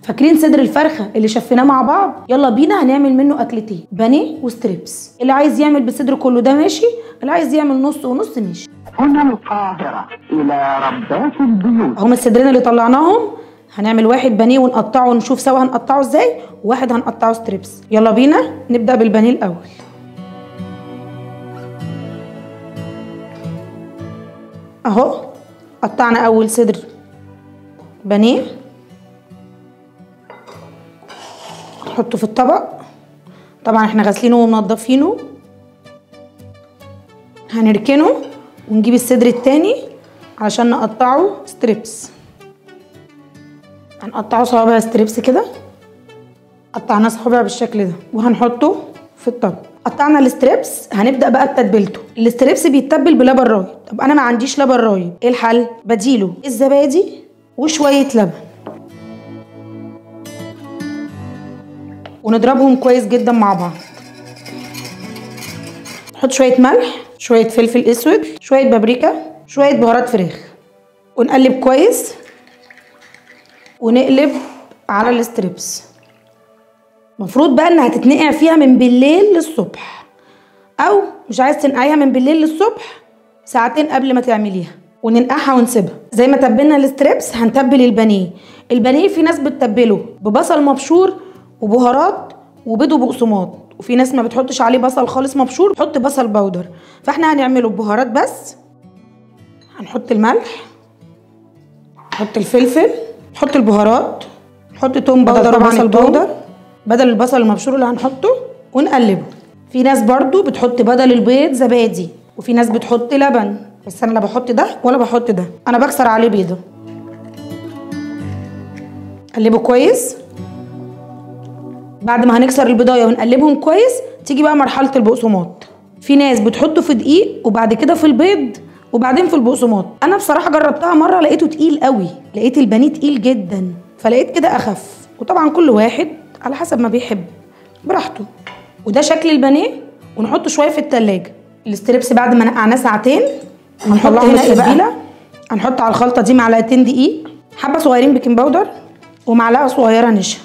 فاكرين صدر الفرخه اللي شفيناه مع بعض؟ يلا بينا هنعمل منه اكلتين، بانيه وستريبس. اللي عايز يعمل بالصدر كله ده ماشي، اللي عايز يعمل نص ونص ماشي. هنا القاهرة إلى ربات البيوت. اهم الصدرين اللي طلعناهم، هنعمل واحد بانيه ونقطعه ونشوف سوا هنقطعه ازاي، وواحد هنقطعه ستريبس. يلا بينا نبدأ بالبانيه الأول. اهو قطعنا أول صدر بانيه، نحطه في الطبق. طبعا احنا غاسلينه ومنضفينه. هنركنه ونجيب الصدر التاني علشان نقطعه ستريبس. هنقطعه صوابع ستريبس كده، قطعناه صوابع بالشكل ده وهنحطه في الطبق. قطعنا الستريبس، هنبدا بقى بتتبيلته. الستريبس بيتبل بلبن رايب. طب انا ما عنديش لبن رايب، ايه الحل؟ بديله الزبادي وشويه لبن ونضربهم كويس جدا مع بعض. نحط شويه ملح، شويه فلفل اسود، شويه بابريكا، شويه بهارات فراخ، ونقلب كويس ونقلب على الستريبس. المفروض بقى انها تتنقع فيها من بالليل للصبح، او مش عايز تنقعيها من بالليل للصبح، ساعتين قبل ما تعمليها وننقعها ونسيبها. زي ما تبلنا الستريبس هنتبل البانيه. البانيه في ناس بتتبله ببصل مبشور وبهارات وبيض وبقسماط، وفي ناس ما بتحطش عليه بصل خالص مبشور، بتحط بصل بودر. فاحنا هنعمله ببهارات بس. هنحط الملح، نحط الفلفل، نحط البهارات، نحط توم بودر وبصل بودر بدل البصل المبشور اللي هنحطه، ونقلبه. في ناس برضو بتحط بدل البيض زبادي، وفي ناس بتحط لبن، بس انا لا بحط ده ولا بحط ده، انا بكسر عليه بيضه. قلبه كويس. بعد ما هنكسر البيضايه ونقلبهم كويس، تيجي بقى مرحله البقسماط. في ناس بتحطه في دقيق وبعد كده في البيض وبعدين في البقسماط. انا بصراحه جربتها مره لقيته تقيل قوي، لقيت البانيه تقيل جدا، فلقيت كده اخف. وطبعا كل واحد على حسب ما بيحب براحته. وده شكل البانيه، ونحطه شويه في التلاجة. الستريبس بعد ما نقعناه ساعتين هنحط هنا التتبيله. هنحط على الخلطه دي معلقتين دقيق، حبه صغيرين بيكنج باودر، ومعلقه صغيره نشا،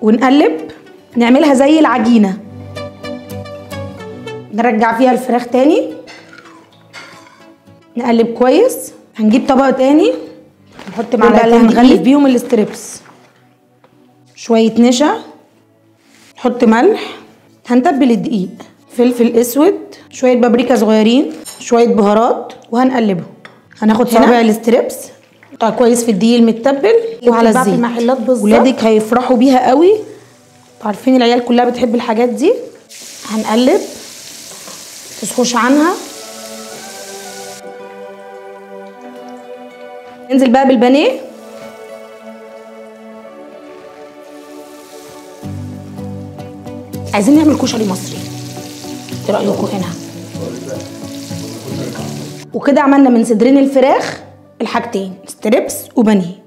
ونقلب نعملها زي العجينه. نرجع فيها الفراخ تاني، نقلب كويس. هنجيب طبق تاني نحط معلقتين هنغلف بيهم الستريبس، شويه نشا، نحط ملح، هنتبل الدقيق، فلفل اسود، شويه بابريكا صغيرين، شويه بهارات، وهنقلبه. هناخد صوابع الستريبس نحطها كويس في الدقيق المتبل وعلى الزيت. المحلات بالظبط ولادك هيفرحوا بيها قوي، عارفين العيال كلها بتحب الحاجات دي. هنقلب تسخش عنها. ننزل بقى بالبانيه. عايزين نعمل كشري مصري، ايه رايكم هنا؟ وكده عملنا من صدرين الفراخ الحاجتين، ستريبس وبانيه.